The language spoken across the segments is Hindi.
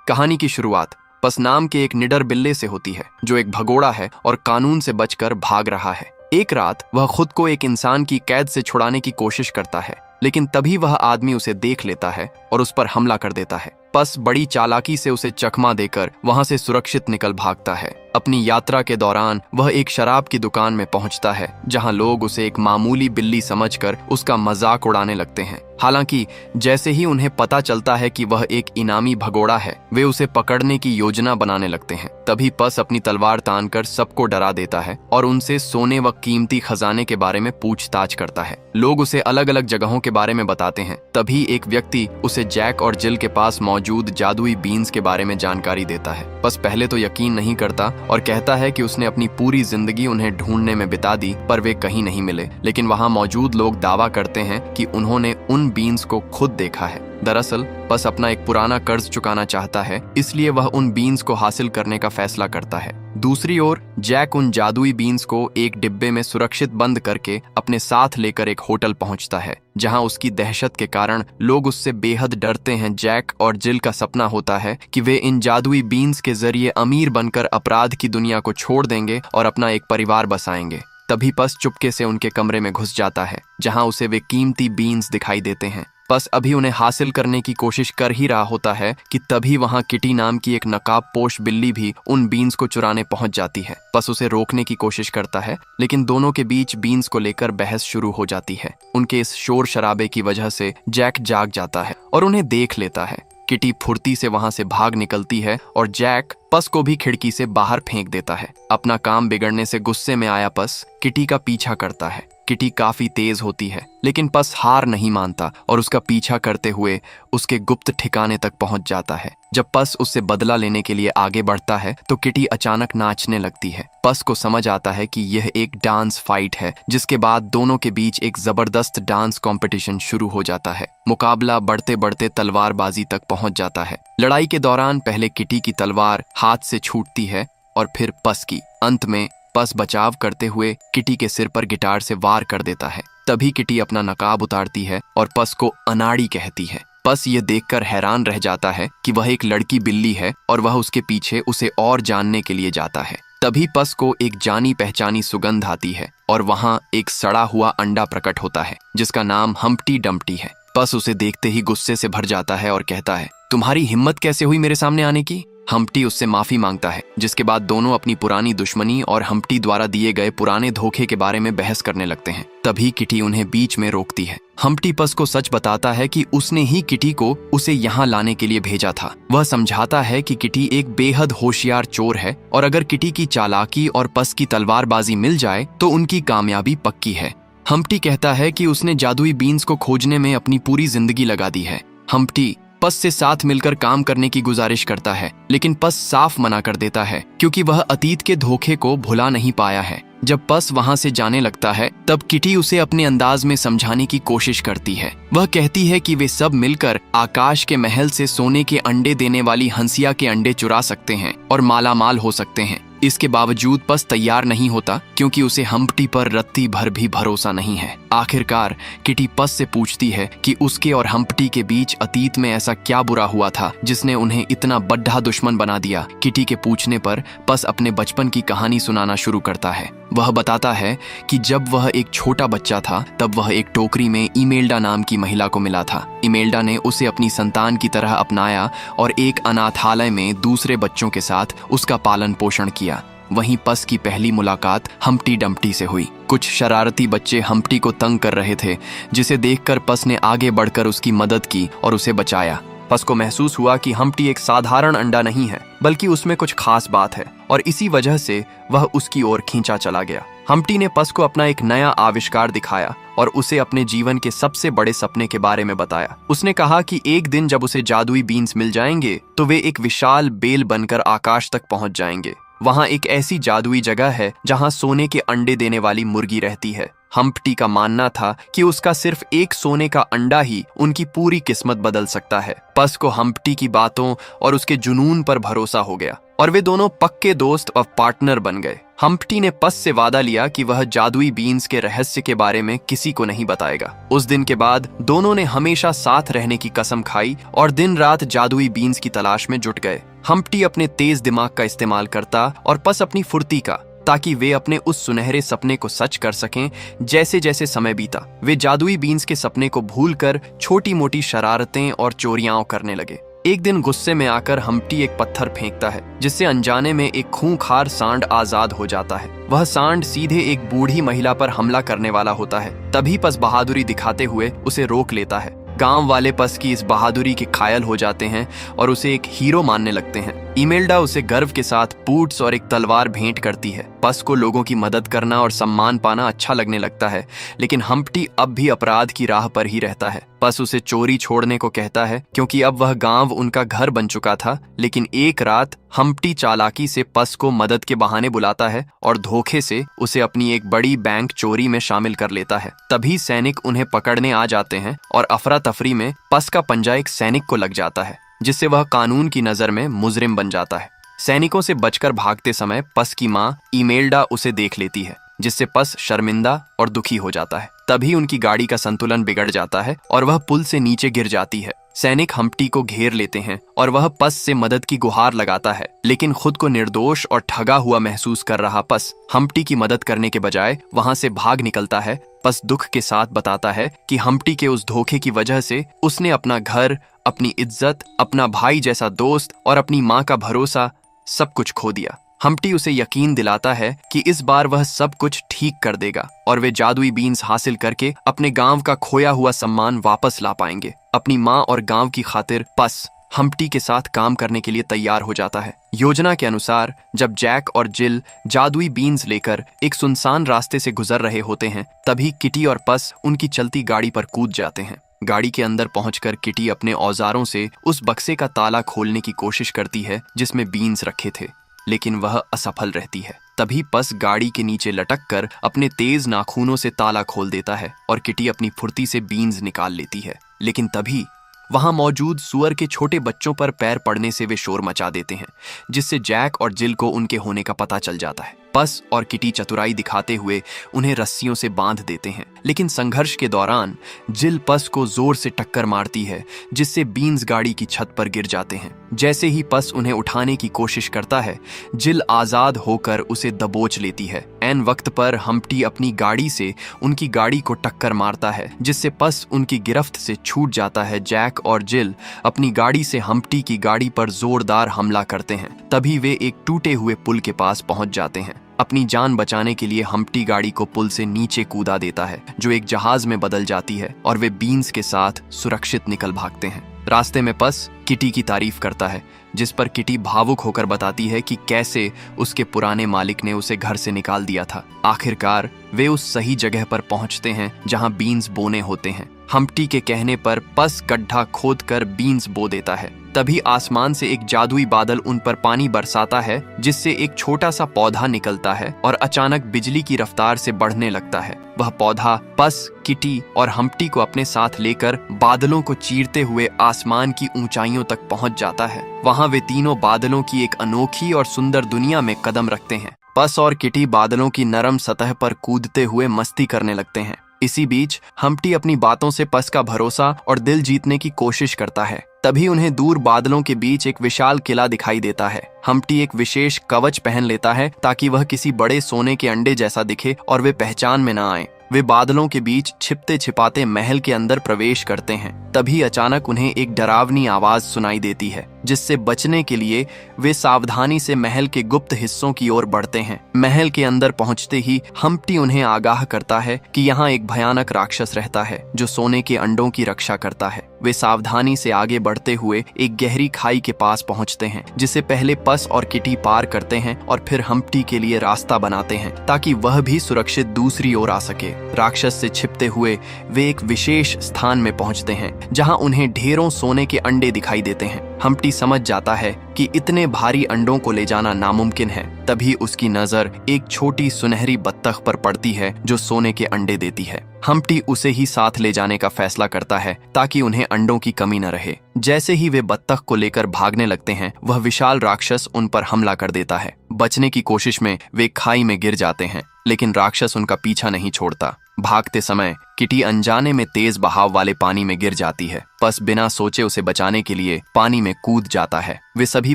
कहानी की शुरुआत पस नाम के एक निडर बिल्ले से होती है जो एक भगोड़ा है और कानून से बचकर भाग रहा है। एक रात वह खुद को एक इंसान की कैद से छुड़ाने की कोशिश करता है, लेकिन तभी वह आदमी उसे देख लेता है और उस पर हमला कर देता है। पस बड़ी चालाकी से उसे चकमा देकर वहां से सुरक्षित निकल भागता है। अपनी यात्रा के दौरान वह एक शराब की दुकान में पहुंचता है, जहां लोग उसे एक मामूली बिल्ली समझकर उसका मजाक उड़ाने लगते हैं। हालांकि जैसे ही उन्हें पता चलता है कि वह एक इनामी भगोड़ा है, वे उसे पकड़ने की योजना बनाने लगते हैं। तभी पस अपनी तलवार तानकर सबको डरा देता है और उनसे सोने व कीमती खजाने के बारे में पूछताछ करता है। लोग उसे अलग अलग जगहों के बारे में बताते हैं। तभी एक व्यक्ति उसे जैक और जिल के पास मौजूद जादुई बीन्स के बारे में जानकारी देता है। बस पहले तो यकीन नहीं करता और कहता है कि उसने अपनी पूरी जिंदगी उन्हें ढूंढने में बिता दी, पर वे कहीं नहीं मिले। लेकिन वहां मौजूद लोग दावा करते हैं कि उन्होंने उन बीन्स को खुद देखा है। दरअसल बस अपना एक पुराना कर्ज चुकाना चाहता है, इसलिए वह उन बीन्स को हासिल करने का फैसला करता है। दूसरी ओर जैक उन जादुई बीन्स को एक डिब्बे में सुरक्षित बंद करके अपने साथ लेकर एक होटल पहुंचता है, जहां उसकी दहशत के कारण लोग उससे बेहद डरते हैं। जैक और जिल का सपना होता है कि वे इन जादुई बीन्स के जरिए अमीर बनकर अपराध की दुनिया को छोड़ देंगे और अपना एक परिवार बसाएंगे। तभी पस चुपके से उनके कमरे में घुस जाता है, जहां उसे वे कीमती बीन्स दिखाई देते हैं। पस अभी उन्हें हासिल करने की कोशिश कर ही रहा होता है कि तभी वहां किटी नाम की एक नकाबपोश बिल्ली भी उन बीन्स को चुराने पहुंच जाती है। पस उसे रोकने की कोशिश करता है, लेकिन दोनों के बीच बीन्स को लेकर बहस शुरू हो जाती है। उनके इस शोर शराबे की वजह से जैक जाग जाता है और उन्हें देख लेता है। किटी फुर्ती से वहां से भाग निकलती है और जैक पस को भी खिड़की से बाहर फेंक देता है। अपना काम बिगड़ने से गुस्से में आया पस किटी का पीछा करता है। किटी काफी तेज होती है, लेकिन पस हार नहीं मानता और उसका पीछा करते हुए उसके गुप्त ठिकाने तक पहुंच जाता है। जब पस उससे बदला लेने के लिए आगे बढ़ता है तो किटी अचानक नाचने लगती है। पस को समझ आता है कि यह एक डांस फाइट है, जिसके बाद दोनों के बीच एक जबरदस्त डांस कंपटीशन शुरू हो जाता है। मुकाबला बढ़ते बढ़ते तलवारबाजी तक पहुंच जाता है। लड़ाई के दौरान पहले किटी की तलवार हाथ से छूटती है और फिर पस की। अंत में पस बचाव करते हुए किटी के सिर पर गिटार से वार कर देता है। तभी किटी अपना नकाब उतारती है और पस को अनाड़ी कहती है। पस ये देखकर हैरान रह जाता है कि वह एक लड़की बिल्ली है और वह उसके पीछे उसे और जानने के लिए जाता है। तभी पस को एक जानी पहचानी सुगंध आती है और वहां एक सड़ा हुआ अंडा प्रकट होता है, जिसका नाम हम्प्टी डम्प्टी है। पस उसे देखते ही गुस्से से भर जाता है और कहता है, तुम्हारी हिम्मत कैसे हुई मेरे सामने आने की? हम्प्टी उससे माफी मांगता है, जिसके बाद दोनों अपनी पुरानी दुश्मनी और हम्प्टी द्वारा दिए गए पुराने धोखे के बारे में बहस करने लगते हैं। तभी किटी उन्हें बीच में रोकती है। हम्प्टी पस को सच बताता है कि उसने ही किटी को उसे यहाँ लाने के लिए भेजा था। वह समझाता है कि किटी एक बेहद होशियार चोर है और अगर किटी की चालाकी और पस की तलवारबाजी मिल जाए तो उनकी कामयाबी पक्की है। हम्प्टी कहता है कि उसने जादुई बीन्स को खोजने में अपनी पूरी जिंदगी लगा दी है। हम्प्टी पस से साथ मिलकर काम करने की गुजारिश करता है, लेकिन पस साफ मना कर देता है क्योंकि वह अतीत के धोखे को भुला नहीं पाया है। जब पस वहां से जाने लगता है तब किटी उसे अपने अंदाज में समझाने की कोशिश करती है। वह कहती है कि वे सब मिलकर आकाश के महल से सोने के अंडे देने वाली हंसिया के अंडे चुरा सकते हैं और मालामाल हो सकते हैं। इसके बावजूद पस तैयार नहीं होता क्योंकि उसे हम्प्टी पर रत्ती भर भी भरोसा नहीं है। आखिरकार किटी पस से पूछती है कि उसके और हम्प्टी के बीच अतीत में ऐसा क्या बुरा हुआ था जिसने उन्हें इतना बड्ढा दुश्मन बना दिया। किटी के पूछने पर पस अपने बचपन की कहानी सुनाना शुरू करता है। वह बताता है कि जब वह एक छोटा बच्चा था तब वह एक टोकरी में इमेल्डा नाम की महिला को मिला था। इमेल्डा ने उसे अपनी संतान की तरह अपनाया और एक अनाथालय में दूसरे बच्चों के साथ उसका पालन पोषण किया। वहीं पस की पहली मुलाकात हम्प्टी डम्प्टी से हुई। कुछ शरारती बच्चे हम्प्टी को तंग कर रहे थे, जिसे देखकर पस ने आगे बढ़कर उसकी मदद की और उसे बचाया। पस को महसूस हुआ कि हम्प्टी एक साधारण अंडा नहीं है, बल्कि उसमें कुछ खास बात है और इसी वजह से वह उसकी ओर खींचा चला गया। हम्प्टी ने पस को अपना एक नया आविष्कार दिखाया और उसे अपने जीवन के सबसे बड़े सपने के बारे में बताया। उसने कहा कि एक दिन जब उसे जादुई बीन्स मिल जाएंगे तो वे एक विशाल बेल बनकर आकाश तक पहुंच जाएंगे। वहां एक ऐसी जादुई जगह है जहां सोने के अंडे देने वाली मुर्गी रहती है। हम्प्टी का मानना था कि उसका सिर्फ एक सोने का अंडा ही उनकी पूरी किस्मत बदल सकता है। पस को हम्प्टी की बातों और उसके जुनून पर भरोसा हो गया और वे दोनों पक्के दोस्त और पार्टनर बन गए। हम्प्टी ने पस से वादा लिया कि वह जादुई बीन्स के रहस्य के बारे में किसी को नहीं बताएगा। उस दिन के बाद दोनों ने हमेशा साथ रहने की कसम खाई और दिन रात जादुई बीन्स की तलाश में जुट गए। हम्प्टी अपने तेज दिमाग का इस्तेमाल करता और पस अपनी फुर्ती का, ताकि वे अपने उस सुनहरे सपने को सच कर सकें। जैसे जैसे समय बीता, वे जादुई बीन्स के सपने को भूलकर छोटी मोटी शरारतें और चोरियां करने लगे। एक दिन गुस्से में आकर हम्प्टी एक पत्थर फेंकता है, जिससे अनजाने में एक खूंखार सांड आजाद हो जाता है। वह सांड सीधे एक बूढ़ी महिला पर हमला करने वाला होता है। तभी पस बहादुरी दिखाते हुए उसे रोक लेता है। गांव वाले पस की इस बहादुरी के कायल हो जाते हैं और उसे एक हीरो मानने लगते हैं। इमेल्डा उसे गर्व के साथ बूट्स और एक तलवार भेंट करती है। पस को लोगों की मदद करना और सम्मान पाना अच्छा लगने लगता है, लेकिन हम्प्टी अब भी अपराध की राह पर ही रहता है। पस उसे चोरी छोड़ने को कहता है, क्योंकि अब वह गांव उनका घर बन चुका था। लेकिन एक रात हम्प्टी चालाकी से पस को मदद के बहाने बुलाता है और धोखे से उसे अपनी एक बड़ी बैंक चोरी में शामिल कर लेता है। तभी सैनिक उन्हें पकड़ने आ जाते हैं और अफरा तफरी में पस का पंजा एक सैनिक को लग जाता है, जिससे वह कानून की नजर में मुजरिम बन जाता है। सैनिकों से बचकर भागते समय पस की माँ इमेल्डा उसे देख लेती है, जिससे पस शर्मिंदा और दुखी हो जाता है। तभी उनकी गाड़ी का संतुलन बिगड़ जाता है और वह पुल से नीचे गिर जाती है। सैनिक हम्प्टी को घेर लेते हैं और वह पस से मदद की गुहार लगाता है, लेकिन खुद को निर्दोष और ठगा हुआ महसूस कर रहा पस हम्प्टी की मदद करने के बजाय वहां से भाग निकलता है। पस दुख के साथ बताता है कि हम्प्टी के उस धोखे की वजह से उसने अपना घर, अपनी इज्जत, अपना भाई जैसा दोस्त और अपनी माँ का भरोसा सब कुछ खो दिया। हम्प्टी उसे यकीन दिलाता है कि इस बार वह सब कुछ ठीक कर देगा और वे जादुई बीन्स हासिल करके अपने गांव का खोया हुआ सम्मान वापस ला पाएंगे। अपनी माँ और गांव की खातिर पस हम्प्टी के साथ काम करने के लिए तैयार हो जाता है। योजना के अनुसार जब जैक और जिल जादुई बीन्स लेकर एक सुनसान रास्ते से गुजर रहे होते हैं, तभी किटी और पस उनकी चलती गाड़ी पर कूद जाते हैं। गाड़ी के अंदर पहुंचकर किटी अपने औजारों से उस बक्से का ताला खोलने की कोशिश करती है जिसमें बीन्स रखे थे, लेकिन वह असफल रहती है। तभी पस गाड़ी के नीचे लटक कर अपने तेज नाखूनों से ताला खोल देता है और किटी अपनी फुर्ती से बीन्स निकाल लेती है। लेकिन तभी वहां मौजूद सुअर के छोटे बच्चों पर पैर पड़ने से वे शोर मचा देते हैं, जिससे जैक और जिल को उनके होने का पता चल जाता है। पस और किटी चतुराई दिखाते हुए उन्हें रस्सियों से बांध देते हैं, लेकिन संघर्ष के दौरान जिल पस को जोर से टक्कर मारती है, जिससे बीन्स गाड़ी की छत पर गिर जाते हैं। जैसे ही पस उन्हें उठाने की कोशिश करता है, जिल आजाद होकर उसे दबोच लेती है। ऐन वक्त पर हम्प्टी अपनी गाड़ी से उनकी गाड़ी को टक्कर मारता है, जिससे पस उनकी गिरफ्त से छूट जाता है। जैक और जिल अपनी गाड़ी से हम्प्टी की गाड़ी पर जोरदार हमला करते हैं। तभी वे एक टूटे हुए पुल के पास पहुंच जाते हैं। अपनी जान बचाने के लिए हम्प्टी गाड़ी को पुल से नीचे कूदा देता है, जो एक जहाज में बदल जाती है और वे बीन्स के साथ सुरक्षित निकल भागते हैं। रास्ते में पस किटी की तारीफ करता है, जिस पर किटी भावुक होकर बताती है कि कैसे उसके पुराने मालिक ने उसे घर से निकाल दिया था। आखिरकार वे उस सही जगह पर पहुंचते हैं जहां बीन्स बोने होते हैं। हम्प्टी के कहने पर पस गड्ढा खोदकर बीन्स बो देता है। तभी आसमान से एक जादुई बादल उन पर पानी बरसाता है, जिससे एक छोटा सा पौधा निकलता है और अचानक बिजली की रफ्तार से बढ़ने लगता है। वह पौधा पस, किटी और हम्प्टी को अपने साथ लेकर बादलों को चीरते हुए आसमान की ऊंचाइयों तक पहुंच जाता है। वहां वे तीनों बादलों की एक अनोखी और सुंदर दुनिया में कदम रखते हैं। पस और किटी बादलों की नरम सतह पर कूदते हुए मस्ती करने लगते हैं। इसी बीच हम्प्टी अपनी बातों से पस का भरोसा और दिल जीतने की कोशिश करता है। तभी उन्हें दूर बादलों के बीच एक विशाल किला दिखाई देता है। हम्प्टी एक विशेष कवच पहन लेता है ताकि वह किसी बड़े सोने के अंडे जैसा दिखे और वे पहचान में न आए। वे बादलों के बीच छिपते छिपाते महल के अंदर प्रवेश करते हैं। तभी अचानक उन्हें एक डरावनी आवाज सुनाई देती है, जिससे बचने के लिए वे सावधानी से महल के गुप्त हिस्सों की ओर बढ़ते हैं। महल के अंदर पहुंचते ही हम्प्टी उन्हें आगाह करता है कि यहाँ एक भयानक राक्षस रहता है जो सोने के अंडों की रक्षा करता है। वे सावधानी से आगे बढ़ते हुए एक गहरी खाई के पास पहुंचते हैं, जिसे पहले पस और किटी पार करते हैं और फिर हम्प्टी के लिए रास्ता बनाते हैं ताकि वह भी सुरक्षित दूसरी ओर आ सके। राक्षस से छिपते हुए वे एक विशेष स्थान में पहुंचते हैं, जहां उन्हें ढेरों सोने के अंडे दिखाई देते हैं। हम्प्टी समझ जाता है कि इतने भारी अंडों को ले जाना नामुमकिन है। तभी उसकी नजर एक छोटी सुनहरी बत्तख पर पड़ती है जो सोने के अंडे देती है। हम्प्टी उसे ही साथ ले जाने का फैसला करता है ताकि उन्हें अंडों की कमी न रहे। जैसे ही वे बत्तख को लेकर भागने लगते हैं, वह विशाल राक्षस उन पर हमला कर देता है। बचने की कोशिश में वे खाई में गिर जाते हैं, लेकिन राक्षस उनका पीछा नहीं छोड़ता। भागते समय किटी अनजाने में तेज बहाव वाले पानी में गिर जाती है। पस बिना सोचे उसे बचाने के लिए पानी में कूद जाता है। वे सभी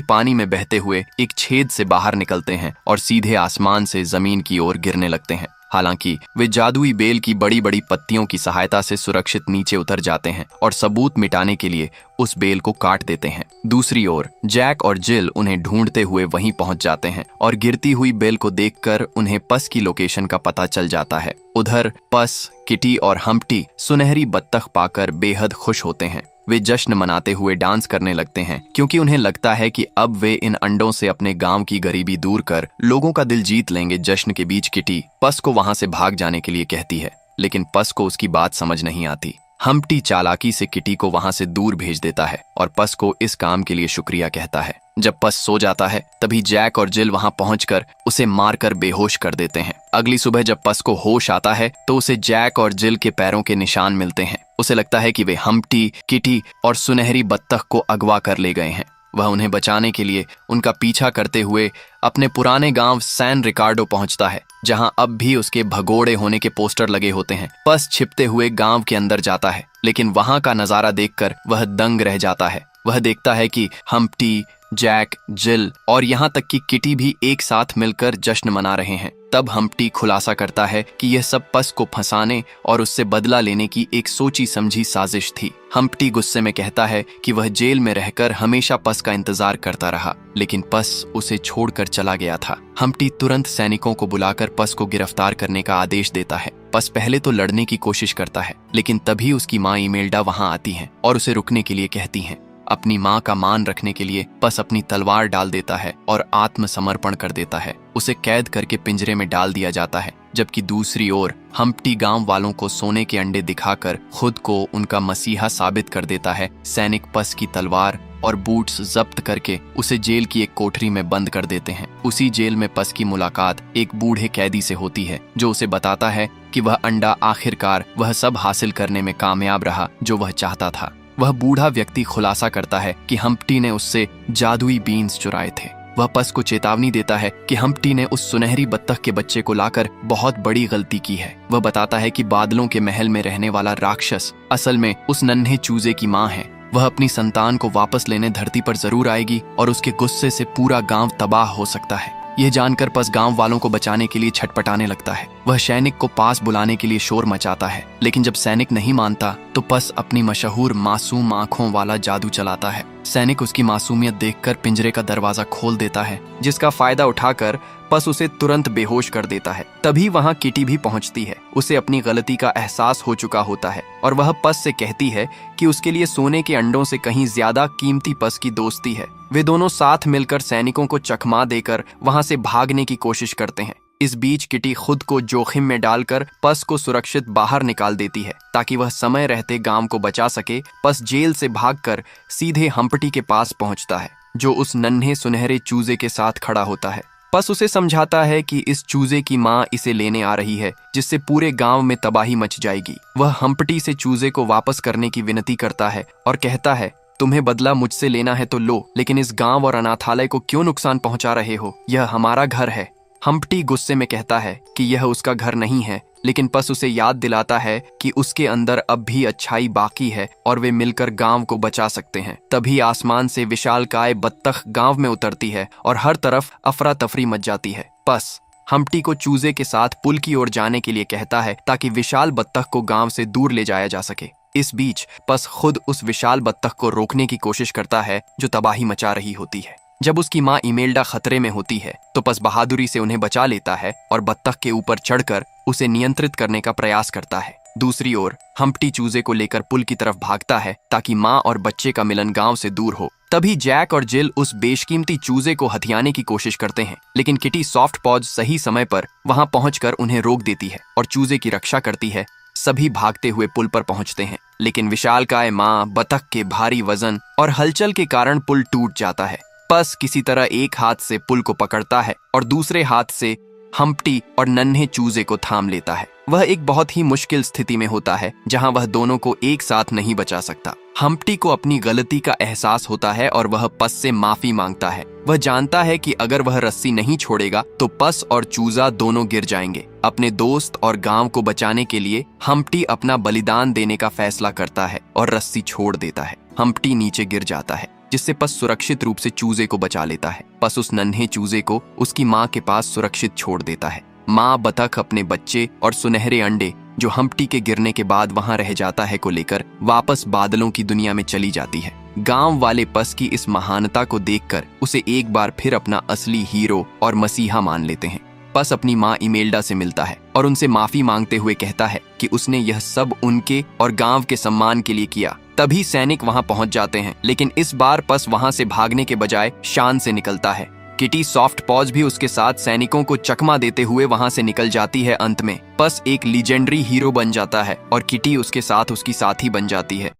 पानी में बहते हुए एक छेद से बाहर निकलते हैं और सीधे आसमान से जमीन की ओर गिरने लगते हैं। हालांकि वे जादुई बेल की बड़ी बड़ी पत्तियों की सहायता से सुरक्षित नीचे उतर जाते हैं और सबूत मिटाने के लिए उस बेल को काट देते हैं। दूसरी ओर जैक और जिल उन्हें ढूंढते हुए वहीं पहुंच जाते हैं और गिरती हुई बेल को देखकर उन्हें पस की लोकेशन का पता चल जाता है। उधर पस, किटी और हम्प्टी सुनहरी बत्तख पाकर बेहद खुश होते हैं। वे जश्न मनाते हुए डांस करने लगते हैं क्योंकि उन्हें लगता है कि अब वे इन अंडों से अपने गांव की गरीबी दूर कर लोगों का दिल जीत लेंगे। जश्न के बीच किटी पस को वहां से भाग जाने के लिए कहती है, लेकिन पस को उसकी बात समझ नहीं आती। हम्प्टी चालाकी से किटी को वहां से दूर भेज देता है और पस को इस काम के लिए शुक्रिया कहता है। जब पस सो जाता है तभी जैक और जिल वहां पहुंचकर उसे मारकर बेहोश कर देते हैं। अगली सुबह जब पस को होश आता है तो उसे जैक और जिल के पैरों के निशान मिलते हैं। उसे लगता है कि वे हम्प्टी, किटी और सुनहरी बत्तख को अगवा कर ले गए हैं। वह उन्हें बचाने के लिए उनका पीछा करते हुए अपने पुराने गांव सैन रिकार्डो पहुंचता है, जहां अब भी उसके भगोड़े होने के पोस्टर लगे होते हैं। पस छिपते हुए गांव के अंदर जाता है, लेकिन वहां का नजारा देखकर वह दंग रह जाता है। वह देखता है कि हम्प्टी, जैक, जिल और यहाँ तक कि किटी भी एक साथ मिलकर जश्न मना रहे हैं। तब हम्प्टी खुलासा करता है कि यह सब पस को फंसाने और उससे बदला लेने की एक सोची समझी साजिश थी। हम्प्टी गुस्से में कहता है कि वह जेल में रहकर हमेशा पस का इंतजार करता रहा, लेकिन पस उसे छोड़कर चला गया था। हम्प्टी तुरंत सैनिकों को बुलाकर पस को गिरफ्तार करने का आदेश देता है। पस पहले तो लड़ने की कोशिश करता है, लेकिन तभी उसकी माँ इमेल्डा वहां आती हैं और उसे रुकने के लिए कहती हैं। अपनी माँ का मान रखने के लिए पस अपनी तलवार डाल देता है और आत्मसमर्पण कर देता है। उसे कैद करके पिंजरे में डाल दिया जाता है, जबकि दूसरी ओर हम्प्टी गांव वालों को सोने के अंडे दिखाकर खुद को उनका मसीहा साबित कर देता है। सैनिक पस की तलवार और बूट्स जब्त करके उसे जेल की एक कोठरी में बंद कर देते हैं। उसी जेल में पस की मुलाकात एक बूढ़े कैदी से होती है, जो उसे बताता है कि वह अंडा आखिरकार वह सब हासिल करने में कामयाब रहा जो वह चाहता था। वह बूढ़ा व्यक्ति खुलासा करता है कि हम्प्टी ने उससे जादुई बीन्स चुराए थे। वह पस को चेतावनी देता है कि हम्प्टी ने उस सुनहरी बत्तख के बच्चे को लाकर बहुत बड़ी गलती की है। वह बताता है कि बादलों के महल में रहने वाला राक्षस असल में उस नन्हे चूजे की माँ है। वह अपनी संतान को वापस लेने धरती पर जरूर आएगी और उसके गुस्से से पूरा गांव तबाह हो सकता है। यह जानकर पस गांव वालों को बचाने के लिए छटपटाने लगता है। वह सैनिक को पास बुलाने के लिए शोर मचाता है, लेकिन जब सैनिक नहीं मानता तो पस अपनी मशहूर मासूम आंखों वाला जादू चलाता है। सैनिक उसकी मासूमियत देखकर पिंजरे का दरवाजा खोल देता है, जिसका फायदा उठाकर पस उसे तुरंत बेहोश कर देता है। तभी वहां किटी भी पहुंचती है। उसे अपनी गलती का एहसास हो चुका होता है और वह पस से कहती है कि उसके लिए सोने के अंडों से कहीं ज्यादा कीमती पस की दोस्ती है। वे दोनों साथ मिलकर सैनिकों को चकमा देकर वहां से भागने की कोशिश करते हैं। इस बीच किटी खुद को जोखिम में डालकर पस को सुरक्षित बाहर निकाल देती है ताकि वह समय रहते गांव को बचा सके। पस जेल से भागकर सीधे हम्प्टी के पास पहुंचता है, जो उस नन्हे सुनहरे चूजे के साथ खड़ा होता है। पस उसे समझाता है कि इस चूजे की माँ इसे लेने आ रही है, जिससे पूरे गांव में तबाही मच जाएगी। वह हम्प्टी से चूजे को वापस करने की विनती करता है और कहता है, तुम्हें बदला मुझसे लेना है तो लो, लेकिन इस गांव और अनाथालय को क्यों नुकसान पहुंचा रहे हो? यह हमारा घर है। हम्प्टी गुस्से में कहता है कि यह उसका घर नहीं है, लेकिन पस उसे याद दिलाता है कि उसके अंदर अब भी अच्छाई बाकी है और वे मिलकर गांव को बचा सकते हैं। तभी आसमान से विशालकाय बत्तख गांव में उतरती है और हर तरफ अफरा तफरी मच जाती है। पस हम्प्टी को चूजे के साथ पुल की ओर जाने के लिए कहता है ताकि विशाल बत्तख को गांव से दूर ले जाया जा सके। इस बीच पस खुद उस विशाल बत्तख को रोकने की कोशिश करता है जो तबाही मचा रही होती है। जब उसकी माँ इमेल्डा खतरे में होती है तो पस बहादुरी से उन्हें बचा लेता है और बत्तख के ऊपर चढ़कर उसे नियंत्रित करने का प्रयास करता है। दूसरी ओर हम्प्टी चूजे को लेकर पुल की तरफ भागता है ताकि माँ और बच्चे का मिलन गांव से दूर हो। तभी जैक और जिल उस बेशकीमती चूजे को हथियाने की कोशिश करते हैं, लेकिन किटी सॉफ्ट पॉज सही समय पर वहां पहुंचकर उन्हें रोक देती है और चूजे की रक्षा करती है। सभी भागते हुए पुल पर पहुंचते हैं, लेकिन विशालकाय माँ बतख के भारी वजन और हलचल के कारण पुल टूट जाता है। पस किसी तरह एक हाथ से पुल को पकड़ता है और दूसरे हाथ से हम्प्टी और नन्हे चूजे को थाम लेता है। वह एक बहुत ही मुश्किल स्थिति में होता है जहां वह दोनों को एक साथ नहीं बचा सकता। हम्प्टी को अपनी गलती का एहसास होता है और वह पस से माफी मांगता है। वह जानता है कि अगर वह रस्सी नहीं छोड़ेगा तो पस और चूजा दोनों गिर जाएंगे। अपने दोस्त और गांव को बचाने के लिए हम्प्टी अपना बलिदान देने का फैसला करता है और रस्सी छोड़ देता है। हम्प्टी नीचे गिर जाता है, जिससे पस सुरक्षित रूप से चूजे को बचा लेता है। पस उस नन्हे चूजे को उसकी माँ के पास सुरक्षित छोड़ देता है। माँ बतख अपने बच्चे और सुनहरे अंडे जो हम्प्टी के गिरने के बाद वहां रह जाता है को लेकर वापस बादलों की दुनिया में चली जाती है। गांव वाले पस की इस महानता को देखकर उसे एक बार फिर अपना असली हीरो और मसीहा मान लेते हैं। पस अपनी माँ इमेल्डा से मिलता है और उनसे माफी मांगते हुए कहता है कि उसने यह सब उनके और गांव के सम्मान के लिए किया। तभी सैनिक वहां पहुंच जाते हैं, लेकिन इस बार पस वहां से भागने के बजाय शान से निकलता है। किटी सॉफ्ट पॉज भी उसके साथ सैनिकों को चकमा देते हुए वहां से निकल जाती है। अंत में पस एक लीजेंडरी हीरो बन जाता है और किटी उसके साथ उसकी साथी बन जाती है।